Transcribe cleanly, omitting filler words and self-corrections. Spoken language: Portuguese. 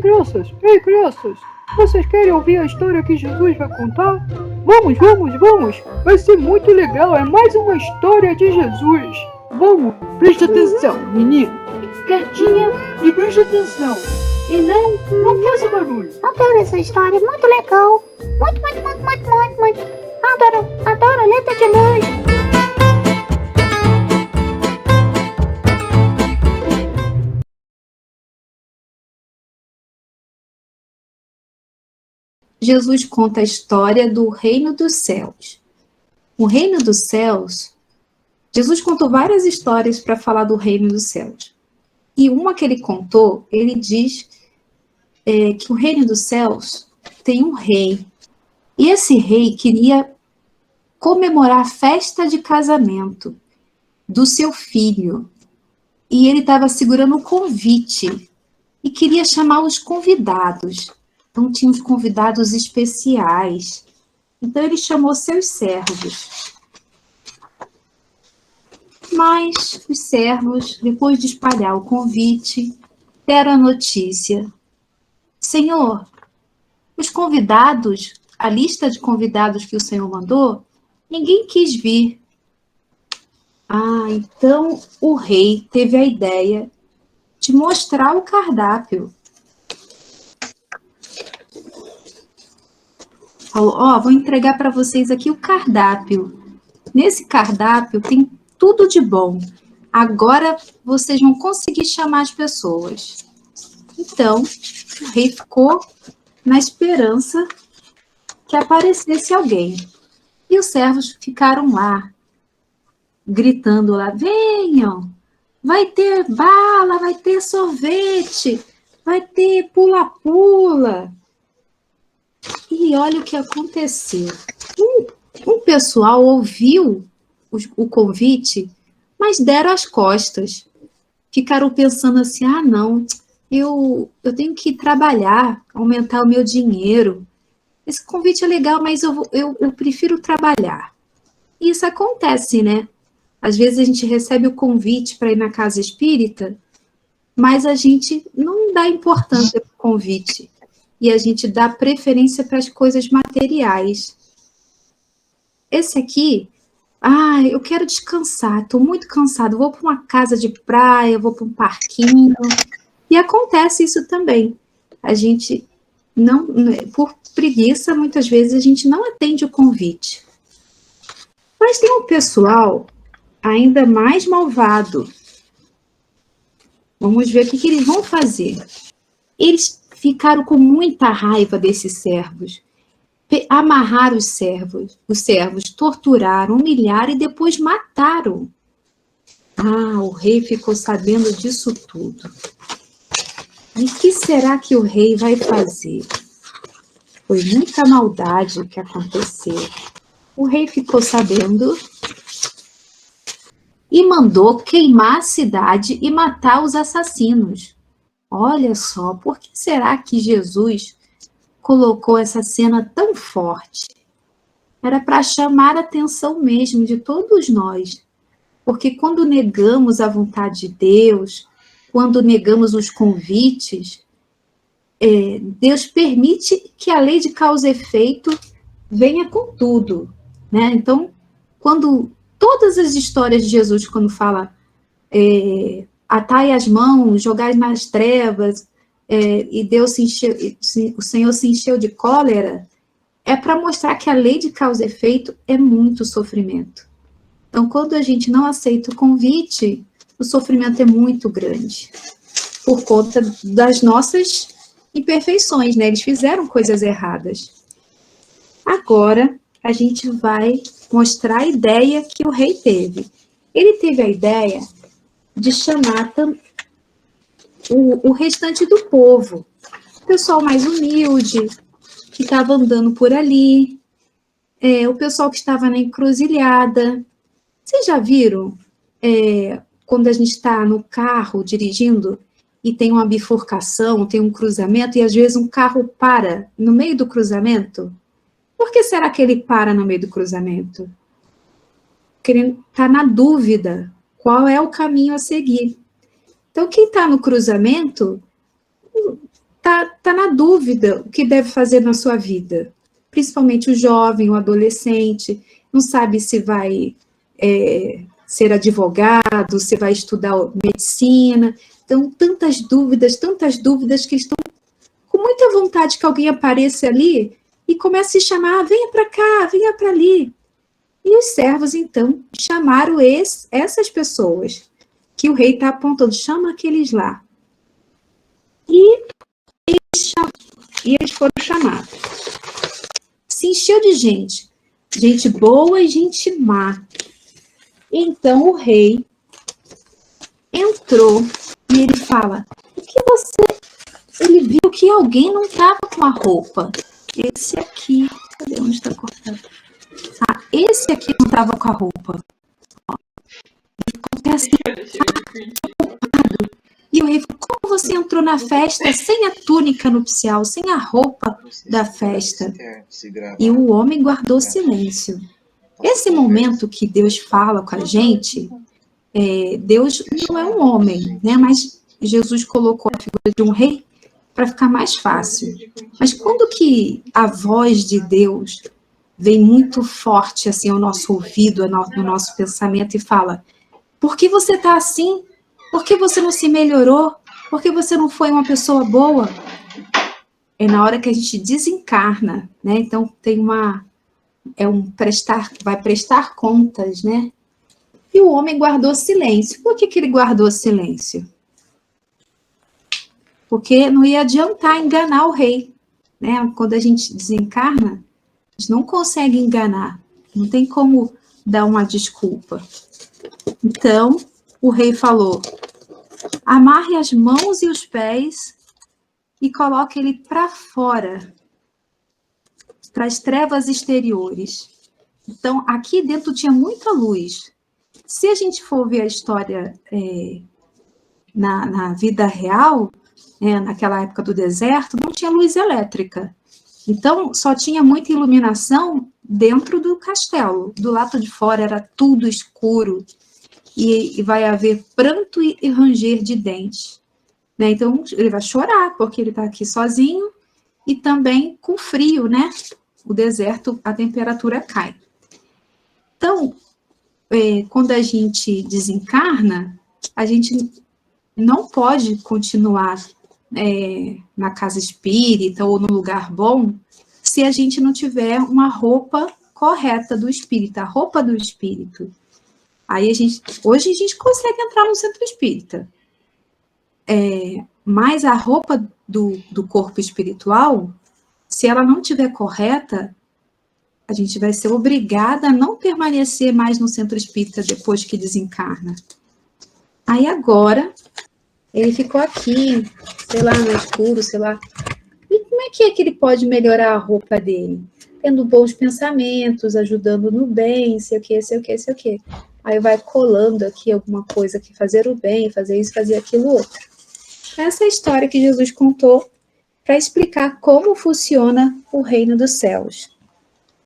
Ei, crianças! Vocês querem ouvir a história que Jesus vai contar? Vamos, vamos, vamos! Vai ser muito legal, é mais uma história de Jesus! Vamos, preste atenção, menino! Quietinha e preste atenção! E não faça barulho! Adoro essa história, muito legal! Muito. Adoro letra de luz! Jesus conta a história do reino dos céus. O reino dos céus, Jesus contou várias histórias para falar do reino dos céus. E uma que ele contou, ele diz que o reino dos céus tem um rei. E esse rei queria comemorar a festa de casamento do seu filho. E ele estava segurando o convite e queria chamar os convidados. Então, tinha os convidados especiais. Então, ele chamou seus servos. Mas os servos, depois de espalhar o convite, deram a notícia: Senhor, os convidados, a lista de convidados que o Senhor mandou, ninguém quis vir. Então o rei teve a ideia de mostrar o cardápio. Falou, vou entregar para vocês aqui o cardápio. Nesse cardápio tem tudo de bom. Agora vocês vão conseguir chamar as pessoas. Então, o rei ficou na esperança que aparecesse alguém. E os servos ficaram lá, gritando lá, venham, vai ter bala, vai ter sorvete, vai ter pula-pula. E olha o que aconteceu. Um pessoal ouviu o convite, mas deram as costas. Ficaram pensando assim, não, eu tenho que trabalhar, aumentar o meu dinheiro. Esse convite é legal, mas eu prefiro trabalhar. E isso acontece, né? Às vezes a gente recebe o convite para ir na casa espírita, mas a gente não dá importância para o convite. E a gente dá preferência para as coisas materiais. Esse aqui, eu quero descansar, estou muito cansado, vou para uma casa de praia, vou para um parquinho. E acontece isso também. A gente não, por preguiça, muitas vezes a gente não atende o convite. Mas tem um pessoal ainda mais malvado. Vamos ver o que eles vão fazer. Eles ficaram com muita raiva desses servos. Amarraram os servos, torturaram, humilharam e depois mataram. O rei ficou sabendo disso tudo. E o que será que o rei vai fazer? Foi muita maldade o que aconteceu. O rei ficou sabendo e mandou queimar a cidade e matar os assassinos. Olha só, por que será que Jesus colocou essa cena tão forte? Era para chamar a atenção mesmo de todos nós. Porque quando negamos a vontade de Deus, quando negamos os convites, Deus permite que a lei de causa e efeito venha com tudo, né? Então, quando todas as histórias de Jesus, quando fala atai as mãos, jogai nas trevas, e Deus o Senhor se encheu de cólera, é para mostrar que a lei de causa e efeito é muito sofrimento. Então, quando a gente não aceita o convite, o sofrimento é muito grande, por conta das nossas imperfeições, né? Eles fizeram coisas erradas. Agora, a gente vai mostrar a ideia que o rei teve. Ele teve a ideia de chamar o restante do povo, o pessoal mais humilde, que estava andando por ali, o pessoal que estava na encruzilhada. Vocês já viram quando a gente está no carro dirigindo e tem uma bifurcação, tem um cruzamento, e às vezes um carro para no meio do cruzamento? Por que será que ele para no meio do cruzamento? Porque ele está na dúvida qual é o caminho a seguir. Então, quem está no cruzamento tá na dúvida o que deve fazer na sua vida. Principalmente o jovem, o adolescente, não sabe se vai ser advogado, se vai estudar medicina. Então, tantas dúvidas que estão com muita vontade que alguém apareça ali e comece a chamar, venha para cá, venha para ali. E os servos, então, chamaram essas pessoas que o rei está apontando, chama aqueles lá. E eles foram chamados. Se encheu de gente boa e gente má. Então o rei entrou e ele fala, ele viu que alguém não estava com a roupa. Esse aqui, cadê onde está cortado? Esse aqui não estava com a roupa. Ele ficou assim, preocupado. E o rei falou, como você entrou na festa sem a túnica nupcial, sem a roupa da festa? E o homem guardou silêncio. Esse momento que Deus fala com a gente, Deus não é um homem, né? Mas Jesus colocou a figura de um rei para ficar mais fácil. Mas quando que a voz de Deus vem muito forte assim ao nosso ouvido, no nosso pensamento e fala, por que você está assim? Por que você não se melhorou? Por que você não foi uma pessoa boa? É na hora que a gente desencarna, né? Então tem vai prestar contas, né? E o homem guardou silêncio. Por que ele guardou silêncio? Porque não ia adiantar enganar o rei, né? Quando a gente desencarna, a gente não consegue enganar. Não tem como dar uma desculpa. Então, o rei falou, amarre as mãos e os pés e coloque ele para fora, para as trevas exteriores. Então, aqui dentro tinha muita luz. Se a gente for ver a história na vida real, naquela época do deserto, não tinha luz elétrica. Então, só tinha muita iluminação dentro do castelo. Do lado de fora era tudo escuro. E vai haver pranto e ranger de dentes. Né? Então, ele vai chorar, porque ele está aqui sozinho e também com frio, né? O deserto, a temperatura cai. Então, quando a gente desencarna, a gente não pode continuar na casa espírita ou no lugar bom se a gente não tiver uma roupa correta do espírito, a roupa do espírito. Aí hoje a gente consegue entrar no centro espírita. Mas a roupa do corpo espiritual, se ela não estiver correta, a gente vai ser obrigada a não permanecer mais no centro espírita depois que desencarna. Aí agora, ele ficou aqui, sei lá, no escuro, sei lá. E como é que ele pode melhorar a roupa dele? Tendo bons pensamentos, ajudando no bem, sei o quê. Aí vai colando aqui alguma coisa, aqui, fazer o bem, fazer isso, fazer aquilo outro. Essa é a história que Jesus contou para explicar como funciona o reino dos céus.